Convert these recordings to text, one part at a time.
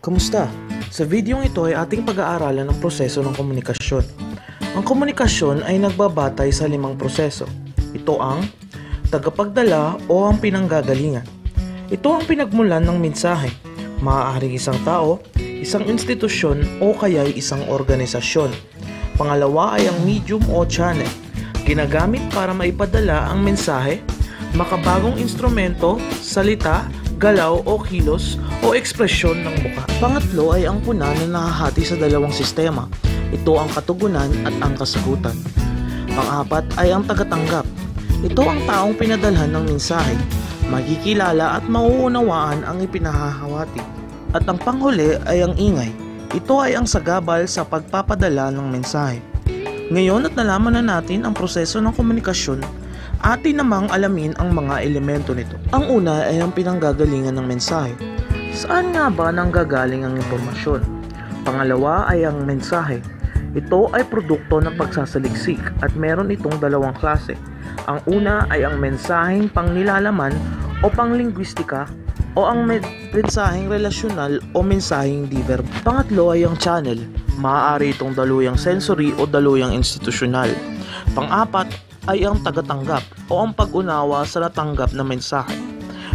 Kamusta? Sa videong ito ay ating pag-aaralan ng proseso ng komunikasyon. Ang komunikasyon ay nagbabatay sa 5 proseso. Ito ang tagapagdala o ang pinanggagalingan. Ito ang pinagmulan ng mensahe. Maaaring isang tao, isang institusyon o kaya'y isang organisasyon. Pangalawa ay ang medium o channel. Ginagamit para maipadala ang mensahe, makabagong instrumento, salita, galaw o kilos o ekspresyon ng mukha. Pangatlo ay ang puna na nahahati sa 2 sistema. Ito ang katugunan at ang kasagutan. Pang-apat ay ang tagatanggap. Ito ang taong pinadalhan ng mensahe, magkikilala at mauunawaan ang ipinahahawati. At ang panghuli ay ang ingay. Ito ay ang sagabal sa pagpapadala ng mensahe. Ngayon at nalaman na natin ang proseso ng komunikasyon, atin namang alamin ang mga elemento nito. Ang una ay ang pinanggagalingan ng mensahe. Saan nga ba nanggagaling ang impormasyon? Pangalawa ay ang mensahe. Ito ay produkto ng pagsasaliksik at meron itong 2 klase. Ang una ay ang mensaheng pangnilalaman o panglingwistika o ang mensaheng relasyonal o mensaheng di-verbal. Pangatlo ay ang channel. Maaari itong daluyang sensory o daluyang institusyonal. Pang-apat ay ang tagatanggap o ang pag-unawa sa natanggap na mensahe.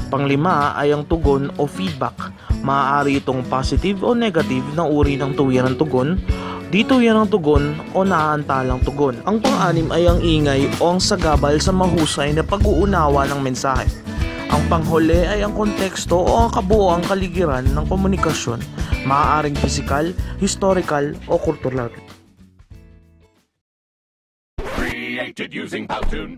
Panglima ay ang tugon o feedback. Maaari itong positive o negative na uri ng tuwiran ng tugon, di tuwiran ng tugon o naaantalang tugon. Ang pang-anim ay ang ingay o ang sagabal sa mahusay na pag-uunawa ng mensahe. Ang panghuli ay ang konteksto o ang kabuoang kaligiran ng komunikasyon, maaaring pisikal, historical o kultural. Created using Powtoon.